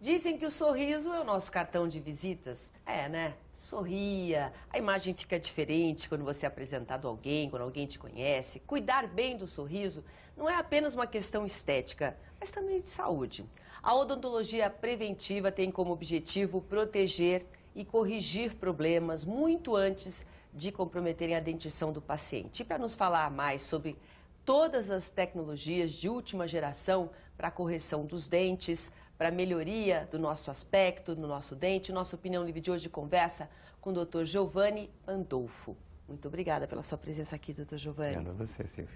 Dizem que o sorriso é o nosso cartão de visitas. É, né? Sorria, a imagem fica diferente quando você é apresentado a alguém, quando alguém te conhece. Cuidar bem do sorriso não é apenas uma questão estética, mas também de saúde. A odontologia preventiva tem como objetivo proteger e corrigir problemas muito antes de comprometerem a dentição do paciente. E para nos falar mais sobre todas as tecnologias de última geração para a correção dos dentes, para a melhoria do nosso aspecto, do nosso dente, nossa Opinião Livre de hoje conversa com o Dr. Giovanni Pandolfo. Muito obrigada pela sua presença aqui, Dr. Giovanni. Obrigado a você, Silvia.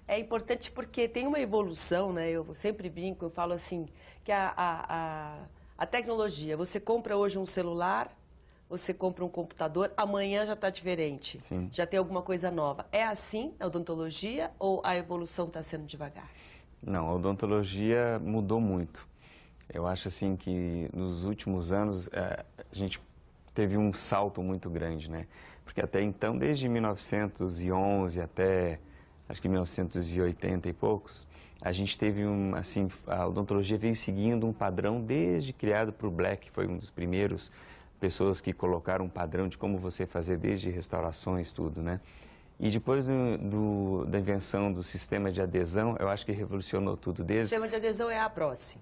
É importante porque tem uma evolução, né? Eu sempre brinco, eu falo assim, que a tecnologia, você compra hoje um celular, você compra um computador, amanhã já está diferente. Sim. Já tem alguma coisa nova. É assim a odontologia ou a evolução está sendo devagar? Não, a odontologia mudou muito. Eu acho assim que nos últimos anos a gente teve um salto muito grande, né? Porque até então, desde 1911 até acho que 1980 e poucos, a gente teve a odontologia veio seguindo um padrão desde criado por Black, que foi um dos primeiros pessoas que colocaram um padrão de como você fazer desde restaurações, tudo, né? E depois da invenção do sistema de adesão, eu acho que revolucionou tudo. O sistema de adesão é a prótese.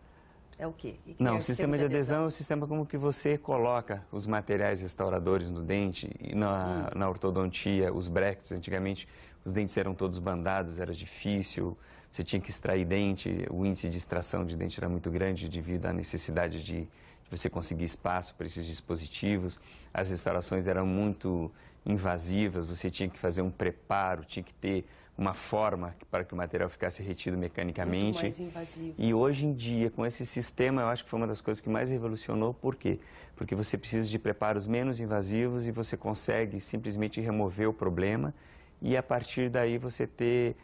É o quê? Não, o sistema de adesão é o sistema como que você coloca os materiais restauradores no dente, e na ortodontia, os brackets, antigamente os dentes eram todos bandados, era difícil, você tinha que extrair dente, o índice de extração de dente era muito grande devido à necessidade de você conseguir espaço para esses dispositivos, as restaurações eram muito invasivas, você tinha que fazer um preparo, tinha que ter uma forma para que o material ficasse retido mecanicamente. Muito mais invasivo. E hoje em dia, com esse sistema, eu acho que foi uma das coisas que mais revolucionou. Por quê? Porque você precisa de preparos menos invasivos e você consegue simplesmente remover o problema e a partir daí você ter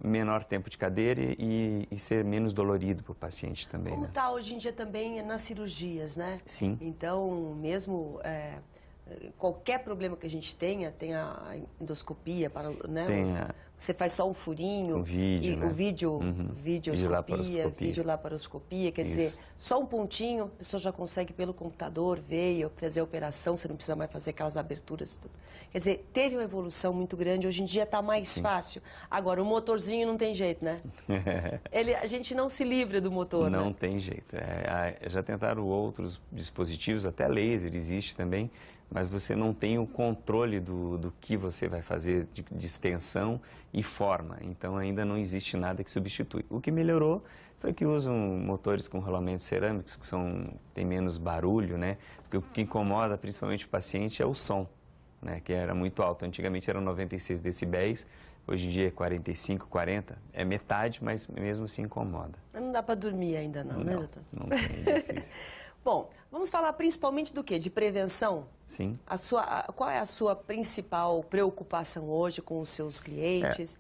menor tempo de cadeira e ser menos dolorido para o paciente também. Como né? está hoje em dia também nas cirurgias, né? Sim. Então, mesmo qualquer problema que a gente tenha, tem a endoscopia, para, né? Você faz só um furinho, um vídeo, né? videoscopia, videolaparoscopia, quer dizer, só um pontinho, a pessoa já consegue pelo computador ver e fazer a operação, você não precisa mais fazer aquelas aberturas e tudo. Quer dizer, teve uma evolução muito grande, hoje em dia está mais fácil. Agora, o motorzinho não tem jeito, né? A gente não se livra do motor, Não né? tem jeito. Já tentaram outros dispositivos, até laser existe também, mas você não tem o controle do que você vai fazer de extensão e forma. Então ainda não existe nada que substitui. O que melhorou foi que usam motores com rolamentos cerâmicos que tem menos barulho, né? Porque o que incomoda principalmente o paciente é o som, né? Que era muito alto. Antigamente eram 96 decibéis, hoje em dia é 45, 40. É metade, mas mesmo assim incomoda. Não dá para dormir ainda não, né, doutor? Não tem, é difícil. Bom, vamos falar principalmente do quê? De prevenção? Sim. Qual é a sua principal preocupação hoje com os seus clientes?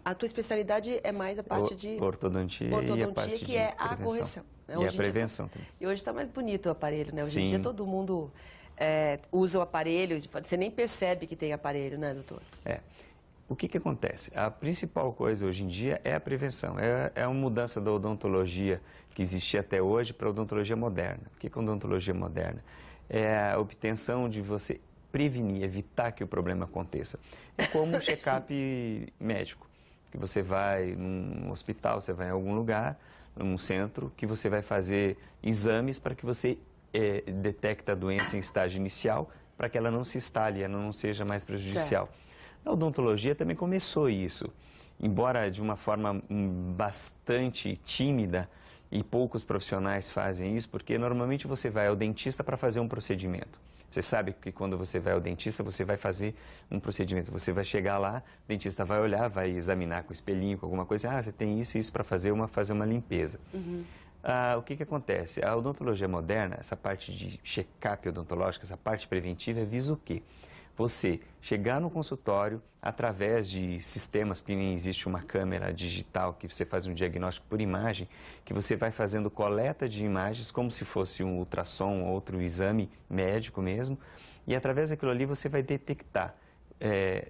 A tua especialidade é mais a parte de ortodontia e a parte que é a prevenção. correção. Né? E a prevenção também. E hoje está mais bonito o aparelho, né? Hoje em Sim. dia todo mundo usa o aparelho, você nem percebe que tem aparelho, né, doutor? O que acontece? A principal coisa hoje em dia é a prevenção. É uma mudança da odontologia que existia até hoje para a odontologia moderna. O que é odontologia moderna? É a obtenção de você prevenir, evitar que o problema aconteça. É como um check-up médico, que você vai num hospital, você vai em algum lugar, num centro, que você vai fazer exames para que você detecte a doença em estágio inicial, para que ela não se instale, ela não seja mais prejudicial. Certo. Na odontologia também começou isso, embora de uma forma bastante tímida, e poucos profissionais fazem isso, porque normalmente você vai ao dentista para fazer um procedimento. Você sabe que quando você vai ao dentista, você vai fazer um procedimento. Você vai chegar lá, o dentista vai olhar, vai examinar com o espelhinho, com alguma coisa. Você tem isso e isso para fazer uma limpeza. O que acontece? A odontologia moderna, essa parte de check-up odontológico, essa parte preventiva, visa o quê? Você chegar no consultório através de sistemas que nem existe uma câmera digital que você faz um diagnóstico por imagem, que você vai fazendo coleta de imagens como se fosse um ultrassom ou outro exame médico mesmo, e através daquilo ali você vai detectar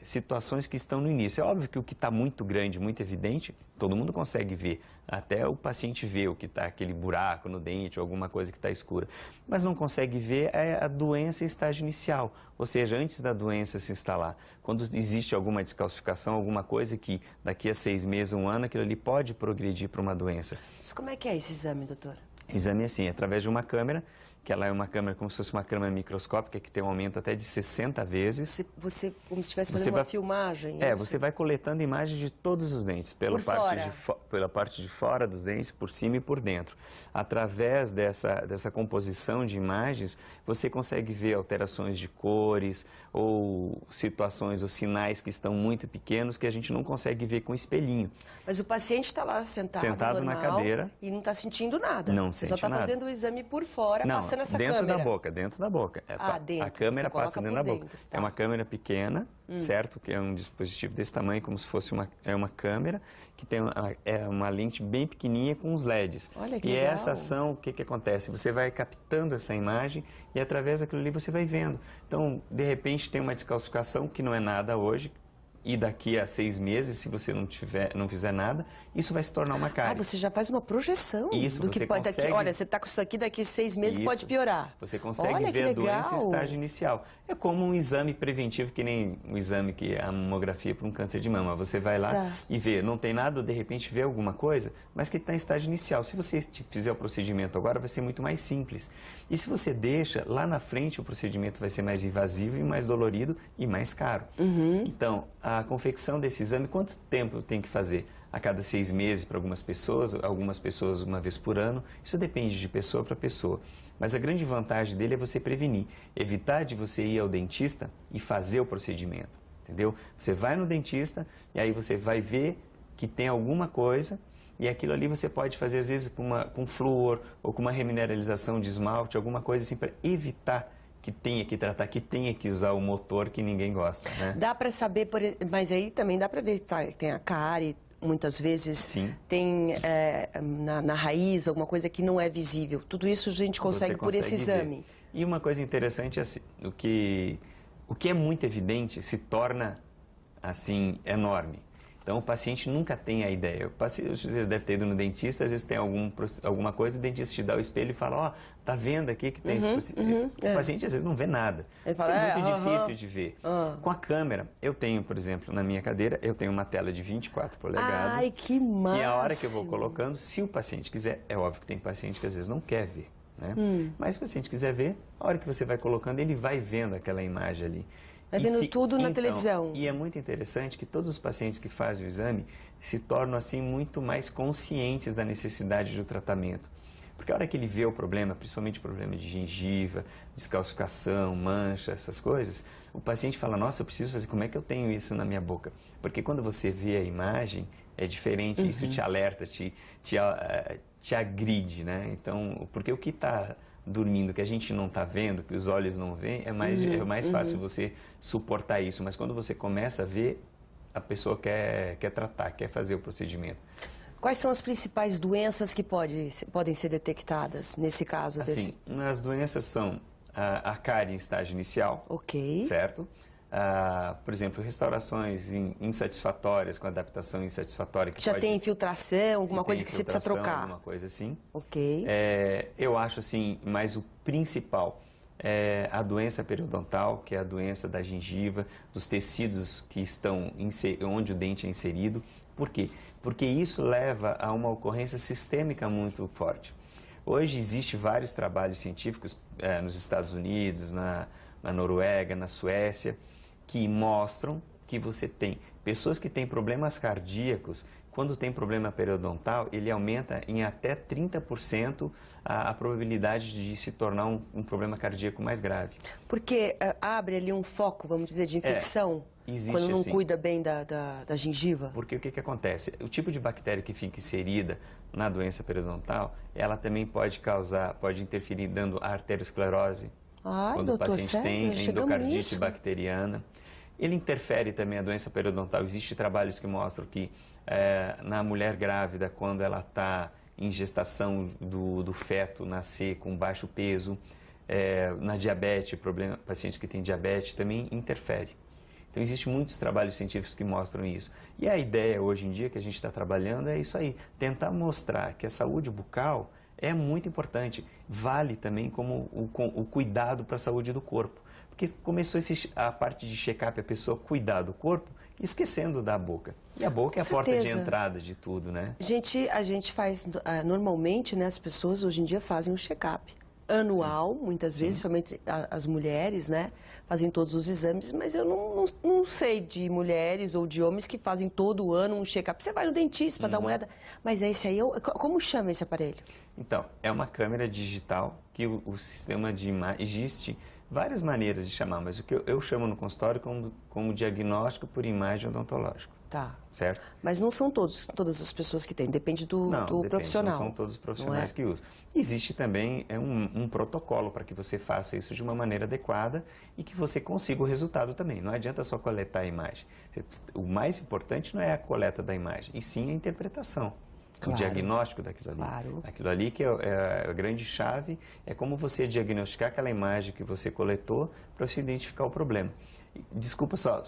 situações que estão no início. É óbvio que o que está muito grande, muito evidente, todo mundo consegue ver. Até o paciente vê o que está, aquele buraco no dente ou alguma coisa que está escura. Mas não consegue ver a doença em estágio inicial, ou seja, antes da doença se instalar. Quando existe alguma descalcificação, alguma coisa que daqui a 6 meses, 1 ano, aquilo ali pode progredir para uma doença. Mas como é que é esse exame, doutor? Exame assim, através de uma câmera, que ela é uma câmera como se fosse uma câmera microscópica, que tem um aumento até de 60 vezes. Você como se estivesse fazendo uma filmagem? Você vai coletando imagens de todos os dentes, pela parte de fora dos dentes, por cima e por dentro. Através dessa composição de imagens, você consegue ver alterações de cores ou situações ou sinais que estão muito pequenos que a gente não consegue ver com espelhinho. Mas o paciente está lá sentado normal, na cadeira e não está sentindo nada. Não Você sente só está nada. Fazendo o exame por fora, passando essa câmera. Dentro da boca. Dentro. A câmera passa dentro da boca. Tá. É uma câmera pequena, certo? Que é um dispositivo desse tamanho, como se fosse uma câmera, que tem uma lente bem pequenininha com uns LEDs. Olha que legal. legal. Essa ação, o que acontece? Você vai captando essa imagem e através daquilo ali você vai vendo. Então, de repente, tem uma descalcificação que não é nada hoje, e daqui a 6 meses, se você não fizer nada, isso vai se tornar uma cárie. Você já faz uma projeção do que pode daqui. Olha, você está com isso aqui, daqui a 6 meses pode piorar. Você consegue ver a doença em estágio inicial. É como um exame preventivo, que nem um exame que é a mamografia para um câncer de mama. Você vai lá e vê, não tem nada, de repente vê alguma coisa, mas que está em estágio inicial. Se você fizer o procedimento agora, vai ser muito mais simples. E se você deixa, lá na frente o procedimento vai ser mais invasivo e mais dolorido e mais caro. Então, a confecção desse exame, quanto tempo tem que fazer? A cada 6 meses para algumas pessoas 1 vez por ano. Isso depende de pessoa para pessoa. Mas a grande vantagem dele é você prevenir, evitar de você ir ao dentista e fazer o procedimento, entendeu? Você vai no dentista e aí você vai ver que tem alguma coisa e aquilo ali você pode fazer às vezes com flúor ou com uma remineralização de esmalte, alguma coisa assim para evitar que tenha que tratar, que tenha que usar o motor que ninguém gosta, né? Dá para saber, mas aí também dá para ver que tem a cárie, muitas vezes. Sim. Tem na raiz alguma coisa que não é visível. Tudo isso a gente consegue por esse exame. Ver. E uma coisa interessante é assim, o que é muito evidente se torna assim enorme. Então, o paciente nunca tem a ideia. Você deve ter ido no dentista, às vezes tem alguma coisa, o dentista te dá o espelho e fala, tá vendo aqui que tem esse... O paciente, às vezes, não vê nada. Ele fala, é muito difícil de ver. Com a câmera, eu tenho, por exemplo, na minha cadeira, eu tenho uma tela de 24 polegadas. Ai, que máximo! E a hora que eu vou colocando, se o paciente quiser, é óbvio que tem paciente que às vezes não quer ver, né? Mas se o paciente quiser ver, a hora que você vai colocando, ele vai vendo aquela imagem ali. Vai vendo tudo na televisão. E é muito interessante que todos os pacientes que fazem o exame se tornam assim muito mais conscientes da necessidade do tratamento. Porque a hora que ele vê o problema, principalmente o problema de gengiva, descalcificação, mancha, essas coisas, o paciente fala, nossa, eu preciso fazer, como é que eu tenho isso na minha boca? Porque quando você vê a imagem, é diferente, isso te alerta, te agride, né? Então, porque o que está dormindo, que a gente não está vendo, que os olhos não veem, é mais fácil você suportar isso. Mas quando você começa a ver, a pessoa quer tratar, quer fazer o procedimento. Quais são as principais doenças que podem ser detectadas nesse caso? Assim, as doenças são a cárie em estágio inicial, certo? Por exemplo, restaurações insatisfatórias, com adaptação insatisfatória. Que já tem infiltração, alguma coisa que você precisa trocar. Alguma coisa assim. Eu acho assim, mas o principal é a doença periodontal, que é a doença da gengiva, dos tecidos que estão onde o dente é inserido. Por quê? Porque isso leva a uma ocorrência sistêmica muito forte. Hoje existem vários trabalhos científicos nos Estados Unidos, na Noruega, na Suécia, que mostram que você tem pessoas que têm problemas cardíacos, quando tem problema periodontal, ele aumenta em até 30% a probabilidade de se tornar um problema cardíaco mais grave. Porque abre ali um foco, vamos dizer, de infecção, quando não cuida bem da gengiva? Porque o que acontece? O tipo de bactéria que fica inserida na doença periodontal, ela também pode interferir dando arteriosclerose. Quando o paciente tem endocardite bacteriana. Ele interfere também a doença periodontal. Existem trabalhos que mostram que na mulher grávida, quando ela está em gestação do feto nascer com baixo peso, na diabetes, pacientes que têm diabetes também interfere. Então, existem muitos trabalhos científicos que mostram isso. E a ideia hoje em dia que a gente está trabalhando é isso aí, tentar mostrar que a saúde bucal é muito importante. Vale também como o cuidado para a saúde do corpo. Porque começou a parte de check-up, a pessoa cuidar do corpo, esquecendo da boca. E a boca é a porta de entrada de tudo, né? A gente faz, normalmente, né, as pessoas hoje em dia fazem um check-up anual, muitas vezes, principalmente as mulheres, né, fazem todos os exames, mas eu não sei de mulheres ou de homens que fazem todo ano um check-up. Você vai no dentista para dar uma olhada, mas esse aí, como chama esse aparelho? Então, é uma câmera digital que o sistema de imagem, existe várias maneiras de chamar, mas o que eu chamo no consultório como diagnóstico por imagem odontológico. Tá. Certo? Mas não são todas as pessoas que têm, depende do profissional. Não são todos os profissionais que usam. Existe também um protocolo para que você faça isso de uma maneira adequada e que você consiga o resultado também. Não adianta só coletar a imagem. O mais importante não é a coleta da imagem, e sim a interpretação. Claro. O diagnóstico daquilo ali. Claro. Aquilo ali que é a grande chave, é como você diagnosticar aquela imagem que você coletou para você identificar o problema. Desculpa, só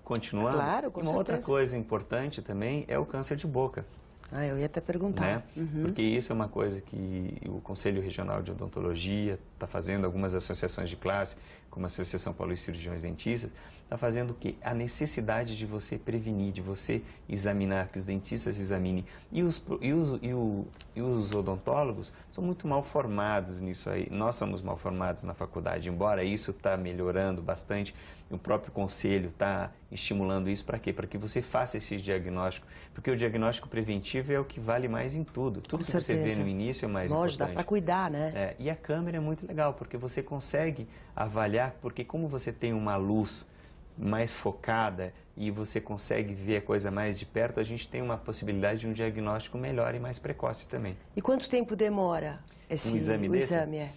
continuando. Claro, com certeza. Outra coisa importante também é o câncer de boca. Eu ia até perguntar. Né? Porque isso é uma coisa que o Conselho Regional de Odontologia está fazendo, algumas associações de classe, como a Associação Paulista de Cirurgiões Dentistas, está fazendo o quê? A necessidade de você prevenir, de você examinar, que os dentistas examinem. E os odontólogos são muito mal formados nisso aí. Nós somos mal formados na faculdade, embora isso está melhorando bastante. O próprio Conselho está estimulando isso para quê? Para que você faça esse diagnóstico. Porque o diagnóstico preventivo é o que vale mais em tudo. Tudo que você vê no início é mais importante. Lógico, dá para cuidar, né? E a câmera é muito legal, porque você consegue avaliar, porque como você tem uma luz mais focada e você consegue ver a coisa mais de perto, a gente tem uma possibilidade de um diagnóstico melhor e mais precoce também. E quanto tempo demora um exame desse? Exame,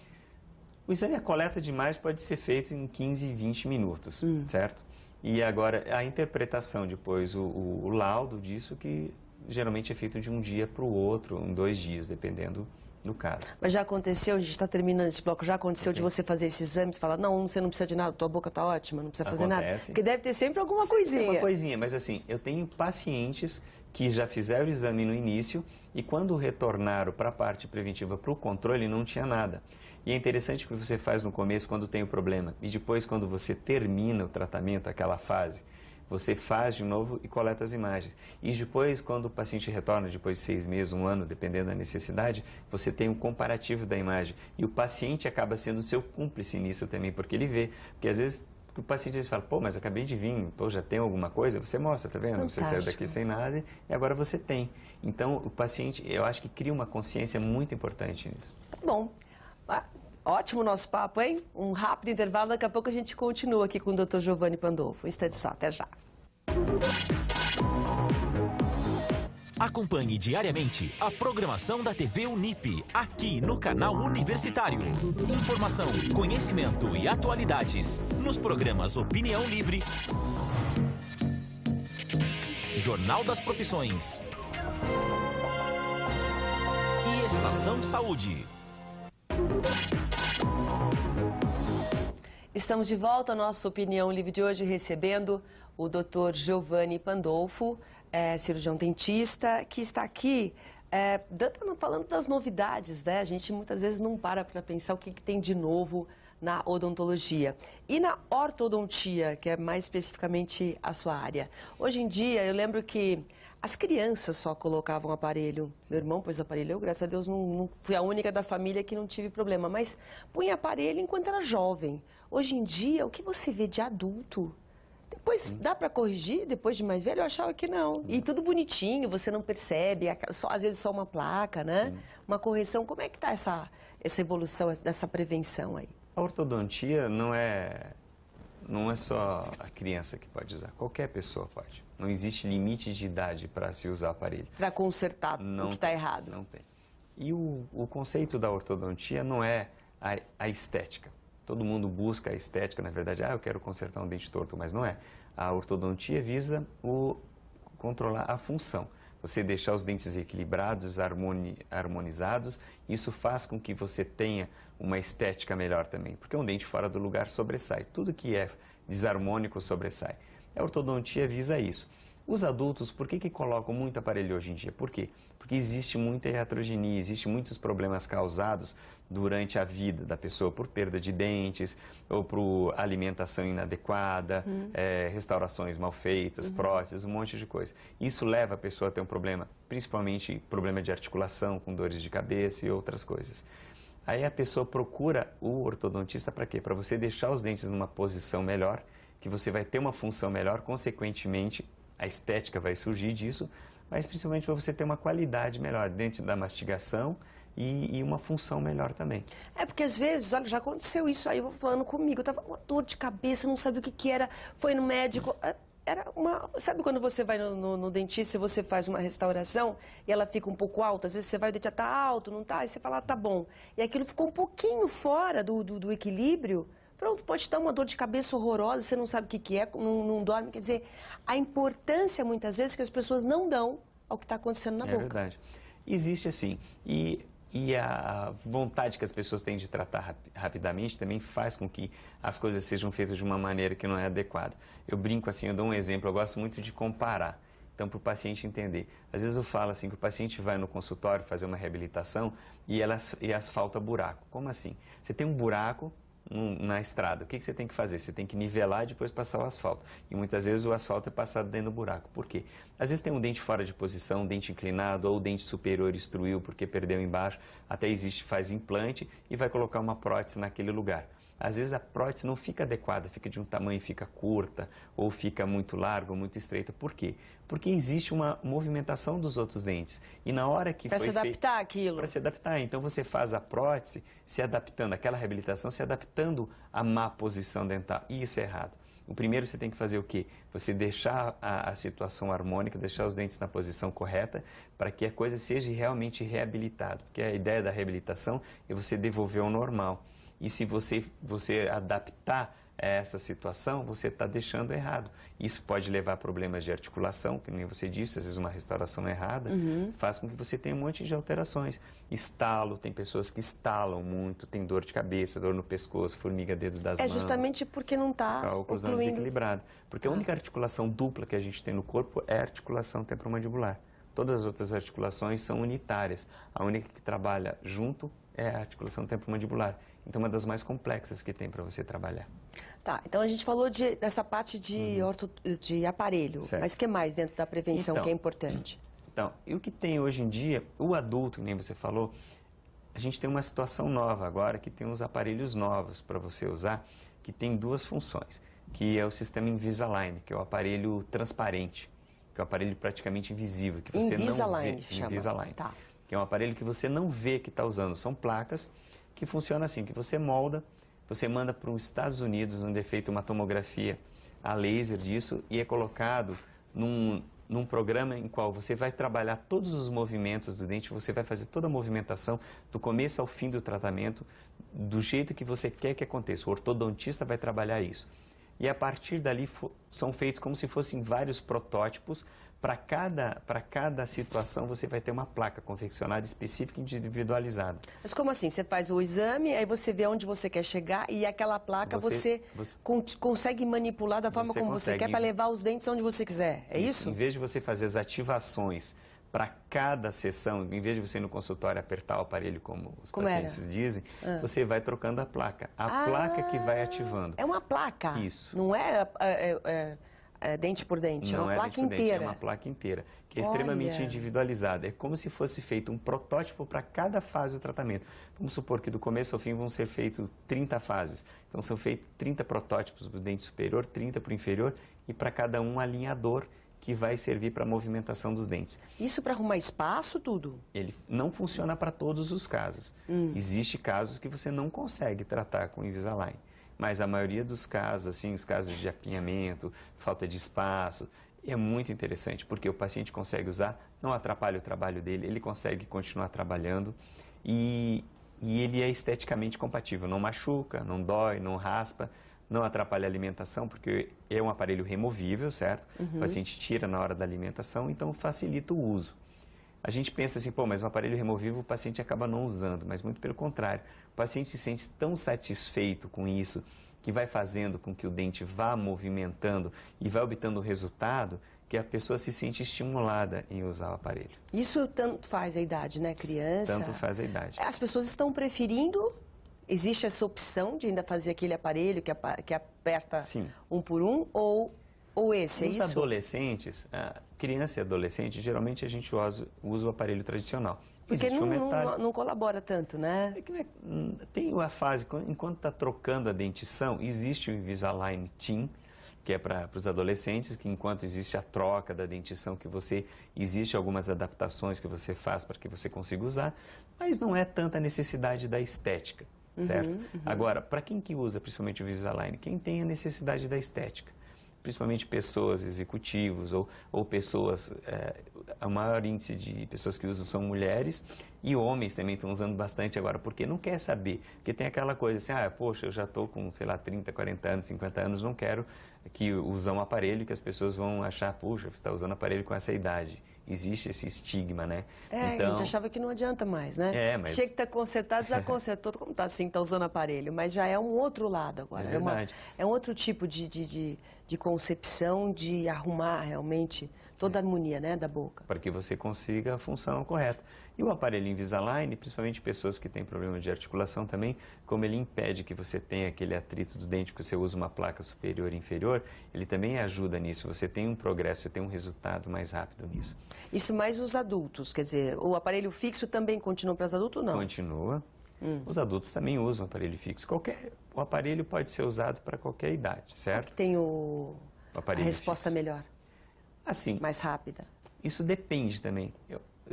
O exame, a coleta de imagem pode ser feita em 15, 20 minutos, certo? E agora, a interpretação depois, o laudo disso, que geralmente é feito de um dia para o outro, em 2 dias, dependendo do caso. Mas já aconteceu, a gente está terminando esse bloco, já aconteceu de você fazer esse exame e falar, não, você não precisa de nada, tua boca está ótima, não precisa fazer nada? Porque deve ter sempre alguma coisinha. Tem uma coisinha, mas assim, eu tenho pacientes que já fizeram o exame no início e quando retornaram para a parte preventiva, para o controle, não tinha nada. E é interessante que você faz no começo quando tem o problema e depois quando você termina o tratamento, aquela fase, você faz de novo e coleta as imagens. E depois, quando o paciente retorna, depois de 6 meses, 1 ano, dependendo da necessidade, você tem um comparativo da imagem. E o paciente acaba sendo o seu cúmplice nisso também, porque ele vê. Porque às vezes o paciente fala, pô, mas acabei de vir, pô, já tem alguma coisa? Você mostra, tá vendo? Fantástico. Você saiu daqui sem nada e agora você tem. Então, o paciente, eu acho que cria uma consciência muito importante nisso. Tá bom. Ótimo nosso papo, hein? Um rápido intervalo, daqui a pouco a gente continua aqui com o Dr. Giovanni Pandolfo. Um instante só, até já. Acompanhe diariamente a programação da TV Unip, aqui no canal Universitário. Informação, conhecimento e atualidades nos programas Opinião Livre, Jornal das Profissões e Estação Saúde. Estamos de volta à nossa Opinião Livre de hoje, recebendo o Dr. Giovanni Pandolfo, cirurgião dentista, que está aqui falando das novidades, né? A gente muitas vezes não para pensar o que tem de novo na odontologia. E na ortodontia, que é mais especificamente a sua área. Hoje em dia, eu lembro que as crianças só colocavam aparelho. Meu irmão pôs aparelho, eu, graças a Deus, não fui a única da família que não tive problema. Mas punha aparelho enquanto era jovem. Hoje em dia, o que você vê de adulto? Depois dá para corrigir, depois de mais velho? Eu achava que não. E tudo bonitinho, você não percebe, às vezes só uma placa, né? Uma correção. Como é que está essa evolução, dessa prevenção aí? A ortodontia não é só a criança que pode usar, qualquer pessoa pode. Não existe limite de idade para se usar aparelho. Para consertar o que está errado. Não tem. E o conceito da ortodontia não é a estética. Todo mundo busca a estética, na verdade, eu quero consertar um dente torto, mas não é. A ortodontia visa controlar a função. Você deixar os dentes equilibrados, harmonizados, isso faz com que você tenha uma estética melhor também, porque um dente fora do lugar sobressai. Tudo que é desarmônico sobressai. A ortodontia visa isso. Os adultos, por que colocam muito aparelho hoje em dia? Por quê? Porque existe muita iatrogenia, existe muitos problemas causados durante a vida da pessoa por perda de dentes ou por alimentação inadequada, restaurações mal feitas, próteses, um monte de coisa. Isso leva a pessoa a ter um problema, principalmente problema de articulação, com dores de cabeça e outras coisas. Aí a pessoa procura o ortodontista para quê? Para você deixar os dentes numa posição melhor, que você vai ter uma função melhor, consequentemente a estética vai surgir disso, mas principalmente para você ter uma qualidade melhor dentro da mastigação e uma função melhor também. É porque às vezes, olha, já aconteceu isso aí, falando comigo, eu tava com uma dor de cabeça, não sabia o que era, foi no médico, era uma... Sabe quando você vai no dentista e você faz uma restauração e ela fica um pouco alta? Às vezes você vai, o dente já tá alto, não tá? Aí você fala, tá bom. E aquilo ficou um pouquinho fora do equilíbrio. Pronto, pode estar uma dor de cabeça horrorosa, você não sabe o que é, não dorme. Quer dizer, a importância, muitas vezes, que as pessoas não dão ao que está acontecendo na boca. É verdade. Existe assim. E a vontade que as pessoas têm de tratar rapidamente também faz com que as coisas sejam feitas de uma maneira que não é adequada. Eu brinco assim, eu dou um exemplo, eu gosto muito de comparar. Então, para o paciente entender. Às vezes eu falo assim, que o paciente vai no consultório fazer uma reabilitação e asfalta buraco. Como assim? Você tem um buraco na estrada, o que você tem que fazer? Você tem que nivelar e depois passar o asfalto. E muitas vezes o asfalto é passado dentro do buraco. Por quê? Às vezes tem um dente fora de posição, um dente inclinado, ou o dente superior destruiu porque perdeu embaixo, até faz implante e vai colocar uma prótese naquele lugar. Às vezes a prótese não fica adequada, fica de um tamanho, fica curta, ou fica muito larga, ou muito estreita. Por quê? Porque existe uma movimentação dos outros dentes. E na hora que Para se adaptar àquilo. Para se adaptar. Então você faz a prótese se adaptando, aquela reabilitação se adaptando à má posição dental. E isso é errado. O primeiro você tem que fazer o quê? Você deixar a situação harmônica, deixar os dentes na posição correta, para que a coisa seja realmente reabilitada. Porque a ideia da reabilitação é você devolver ao normal. E se você adaptar essa situação, você está deixando errado. Isso pode levar a problemas de articulação, que nem você disse, às vezes uma restauração errada, faz com que você tenha um monte de alterações. Estalo, tem pessoas que estalam muito, tem dor de cabeça, dor no pescoço, formiga dedo das mãos. É justamente porque não está oclusão desequilibrada. Porque a única articulação dupla que a gente tem no corpo é a articulação temporomandibular. Todas as outras articulações são unitárias. A única que trabalha junto é a articulação temporomandibular. Então, uma das mais complexas que tem para você trabalhar. Tá, então a gente falou dessa parte de aparelho, certo. Mas o que mais dentro da prevenção então, que é importante? Então, e o que tem hoje em dia, o adulto, que nem você falou, a gente tem uma situação nova agora, que tem uns aparelhos novos para você usar, que tem duas funções, que é o sistema Invisalign, que é o aparelho transparente, que é o aparelho praticamente invisível, que você Invisalign, não vê. chama. Invisalign, tá. Que é um aparelho que você não vê que está usando, são placas, que funciona assim, que você molda, você manda para os Estados Unidos, onde é feita uma tomografia a laser disso e é colocado num programa em qual você vai trabalhar todos os movimentos do dente, você vai fazer toda a movimentação do começo ao fim do tratamento, do jeito que você quer que aconteça. O ortodontista vai trabalhar isso. E a partir dali são feitos como se fossem vários protótipos. Para cada situação, você vai ter uma placa confeccionada específica e individualizada. Mas como assim? Você faz o exame, aí você vê onde você quer chegar e aquela placa você consegue manipular da forma como você quer para levar os dentes onde você quiser. É isso? Em vez de você fazer as ativações para cada sessão, em vez de você ir no consultório apertar o aparelho, como os pacientes dizem, você vai trocando a placa. A placa que vai ativando. É uma placa? Isso. Não é dente por dente, não é uma placa inteira. É uma placa inteira, que é extremamente individualizada. É como se fosse feito um protótipo para cada fase do tratamento. Vamos supor que do começo ao fim vão ser feitos 30 fases. Então são feitos 30 protótipos para o dente superior, 30 para o inferior e para cada um alinhador que vai servir para a movimentação dos dentes. Isso para arrumar espaço, tudo? Ele não funciona para todos os casos. Existem casos que você não consegue tratar com Invisalign. Mas a maioria dos casos, assim, os casos de apinhamento, falta de espaço, é muito interessante, porque o paciente consegue usar, não atrapalha o trabalho dele, ele consegue continuar trabalhando e ele é esteticamente compatível, não machuca, não dói, não raspa, não atrapalha a alimentação, porque é um aparelho removível, certo? O paciente tira na hora da alimentação, então facilita o uso. A gente pensa assim, mas um aparelho removível o paciente acaba não usando, mas muito pelo contrário. O paciente se sente tão satisfeito com isso, que vai fazendo com que o dente vá movimentando e vai obtendo o resultado que a pessoa se sente estimulada em usar o aparelho. Isso tanto faz a idade, né? Criança. Tanto faz a idade. As pessoas estão preferindo, existe essa opção de ainda fazer aquele aparelho que aperta Sim. um por um, ou esse, é Os isso? adolescentes, criança e adolescente, geralmente a gente usa o aparelho tradicional. Porque Existe um detalhe. não colabora tanto, né? É que, né, tem a fase, enquanto está trocando a dentição, existe o Invisalign Teen, que é para os adolescentes, que enquanto existe a troca da dentição, existe algumas adaptações que você faz para que você consiga usar, mas não é tanta necessidade da estética, certo? Agora, para quem que usa principalmente o Invisalign? Quem tem a necessidade da estética. Principalmente pessoas executivos ou pessoas, o maior índice de pessoas que usam são mulheres e homens também estão usando bastante agora, porque não quer saber, porque tem aquela coisa assim, poxa, eu já estou com, sei lá, 30, 40 anos, 50 anos, não quero usar um aparelho que as pessoas vão achar, puxa, você está usando aparelho com essa idade. Existe esse estigma, né? Então, a gente achava que não adianta mais, né? Mas... Chega que está consertado, já consertou, como está assim, está usando aparelho, mas já é um outro lado agora. É verdade. É um outro tipo de concepção de arrumar realmente toda a harmonia, né, da boca. Para que você consiga a função correta. E o aparelho Invisalign, principalmente pessoas que têm problema de articulação também, como ele impede que você tenha aquele atrito do dente, porque você usa uma placa superior e inferior, ele também ajuda nisso. Você tem um progresso, você tem um resultado mais rápido nisso. Isso mais os adultos, quer dizer, o aparelho fixo também continua para os adultos ou não? Continua. Os adultos também usam aparelho fixo. O aparelho pode ser usado para qualquer idade, certo? Que tem a resposta fixo. Melhor, assim, mais rápida. Isso depende também.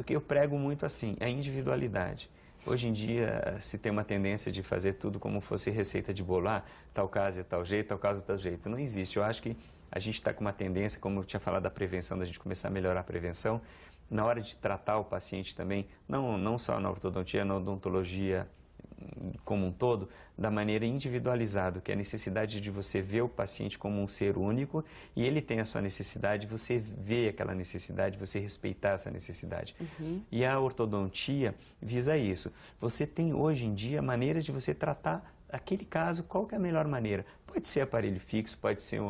Eu prego muito assim, a individualidade. Hoje em dia se tem uma tendência de fazer tudo como fosse receita de bolo. Tal caso é tal jeito, tal caso é tal jeito. Não existe. Eu acho que a gente está com uma tendência, como eu tinha falado da prevenção, da gente começar a melhorar a prevenção, na hora de tratar o paciente também, não só na ortodontia, na odontologia como um todo, da maneira individualizada, que é a necessidade de você ver o paciente como um ser único e ele tem a sua necessidade, você vê aquela necessidade, você respeitar essa necessidade. E a ortodontia visa isso. Você tem hoje em dia maneiras de você tratar aquele caso, qual que é a melhor maneira? Pode ser aparelho fixo, pode ser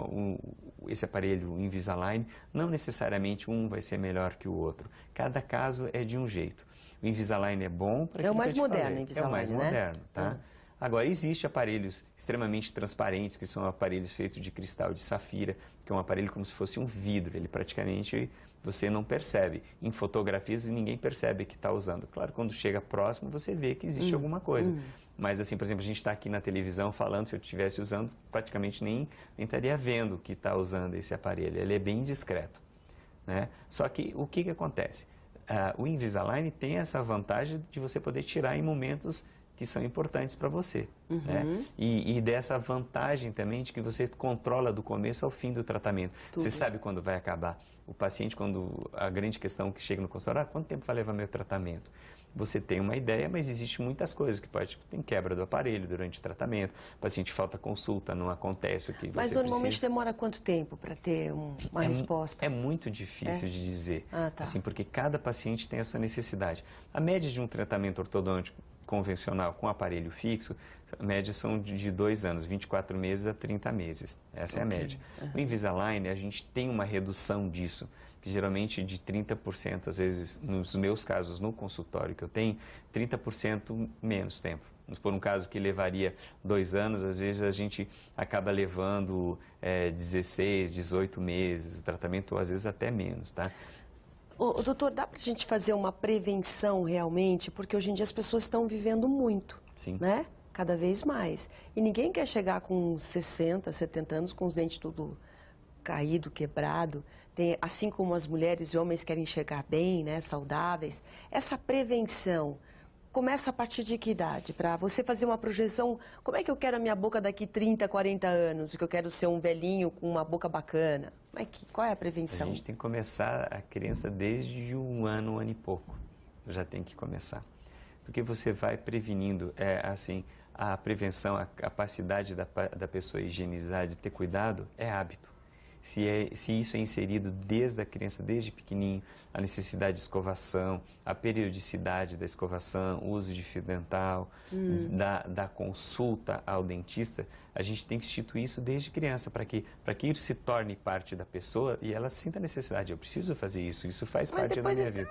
esse aparelho Invisalign, não necessariamente um vai ser melhor que o outro. Cada caso é de um jeito. O Invisalign é bom para É o mais moderno, Invisalign, é o mais moderno, tá? Agora, existem aparelhos extremamente transparentes, que são aparelhos feitos de cristal de safira, que é um aparelho como se fosse um vidro, ele praticamente você não percebe. Em fotografias ninguém percebe que está usando. Claro, quando chega próximo você vê que existe alguma coisa. Mas assim, por exemplo, a gente está aqui na televisão falando, se eu estivesse usando, praticamente nem estaria vendo que está usando esse aparelho. Ele é bem discreto, né? Só que o que acontece? O Invisalign tem essa vantagem de você poder tirar em momentos que são importantes para você, né? E dessa vantagem também de que você controla do começo ao fim do tratamento. Você sabe quando vai acabar. O paciente, a grande questão que chega no consultório, quanto tempo vai levar meu tratamento? Você tem uma ideia, mas existe muitas coisas que tem quebra do aparelho durante o tratamento, o paciente falta consulta, não acontece o que você Mas normalmente precisa. demora quanto tempo para ter uma resposta? É muito difícil de dizer, tá. assim, porque cada paciente tem a sua necessidade. A média de um tratamento ortodôntico convencional com aparelho fixo, a média são de 2 anos, 24 meses a 30 meses. Essa é a média. No Invisalign, a gente tem uma redução disso, que geralmente de 30%, às vezes, nos meus casos, no consultório que eu tenho, 30% menos tempo. Por um caso que levaria 2 anos, às vezes a gente acaba levando 16, 18 meses, o tratamento, ou às vezes até menos, tá? Doutor, dá para a gente fazer uma prevenção realmente? Porque hoje em dia as pessoas estão vivendo muito, Sim. né? Cada vez mais. E ninguém quer chegar com 60, 70 anos com os dentes tudo caído, quebrado. Assim como as mulheres e homens querem chegar bem, né? Saudáveis. Essa prevenção começa a partir de que idade? Para você fazer uma projeção, como é que eu quero a minha boca daqui 30, 40 anos? Porque eu quero ser um velhinho com uma boca bacana. Qual é a prevenção? A gente tem que começar a criança desde 1 ano e pouco. Já tem que começar. Porque você vai prevenindo, a prevenção, a capacidade da pessoa higienizar, de ter cuidado, é hábito. se isso é inserido desde a criança, desde pequenininho, a necessidade de escovação, a periodicidade da escovação, o uso de fio dental, da consulta ao dentista, a gente tem que instituir isso desde criança, para que isso se torne parte da pessoa e ela sinta a necessidade, eu preciso fazer isso faz parte da minha vida.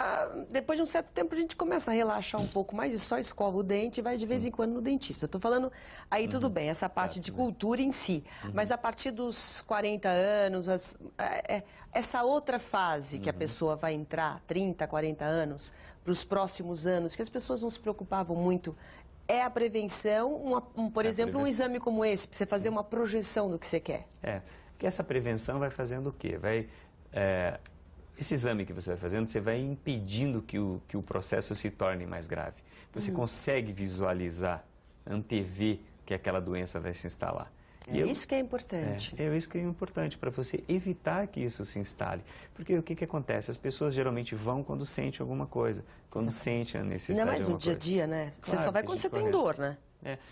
Depois de um certo tempo a gente começa a relaxar um pouco mais e só escova o dente e vai de vez em quando no dentista. Eu estou falando, aí tudo bem, essa parte de cultura em si, mas a partir dos 40 anos, essa outra fase que a pessoa vai entrar, 30, 40 anos, para os próximos anos, que as pessoas não se preocupavam muito, é a prevenção, por exemplo, um exame como esse, para você fazer uma projeção do que você quer. Porque essa prevenção vai fazendo o quê? Esse exame que você vai fazendo, você vai impedindo que o processo se torne mais grave. Você consegue visualizar, antever que aquela doença vai se instalar. Isso que é importante. Isso que é importante, para você evitar que isso se instale. Porque o que acontece? As pessoas geralmente vão quando sentem alguma coisa, quando sentem a necessidade de alguma coisa. Ainda mais no dia a dia, né? Você só vai quando você tem dor, né?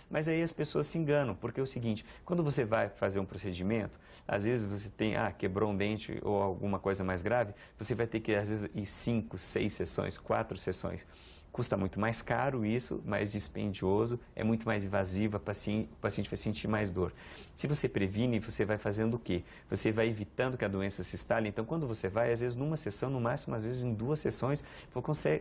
Mas aí as pessoas se enganam, porque é o seguinte, quando você vai fazer um procedimento, às vezes você tem, quebrou um dente ou alguma coisa mais grave, você vai ter que, às vezes, ir 5, 6 sessões, 4 sessões. Custa muito mais caro isso, mais dispendioso, é muito mais invasivo, o paciente vai sentir mais dor. Se você previne, você vai fazendo o quê? Você vai evitando que a doença se instale. Então, quando você vai, às vezes numa sessão, no máximo, às vezes em 2 sessões,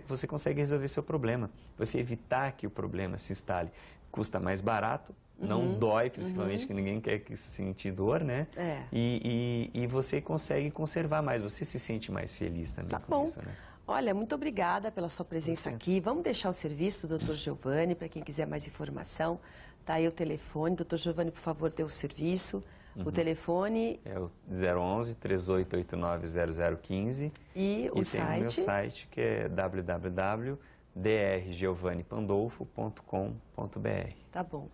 você consegue resolver seu problema. Você evitar que o problema se instale. Custa mais barato, não dói, principalmente, que ninguém quer que se sentir dor, né? E você consegue conservar mais, você se sente mais feliz também com isso, né? Olha, muito obrigada pela sua presença aqui. Vamos deixar o serviço do Dr. Giovanni, para quem quiser mais informação. Tá aí o telefone. Dr. Giovanni, por favor, dê o serviço. O telefone... É o 011-3889-0015. E o site? Tem o meu site, que é www.drgiovannipandolfo.com.br. Tá bom.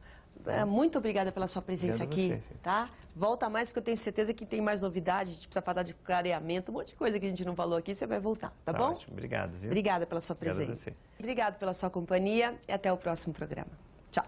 Muito obrigada pela sua presença aqui, tá? Volta mais, porque eu tenho certeza que tem mais novidade, a gente precisa falar de clareamento, um monte de coisa que a gente não falou aqui, você vai voltar, tá bom? Ótimo, obrigado, viu? Obrigada pela sua presença. Obrigado pela sua companhia e até o próximo programa. Tchau.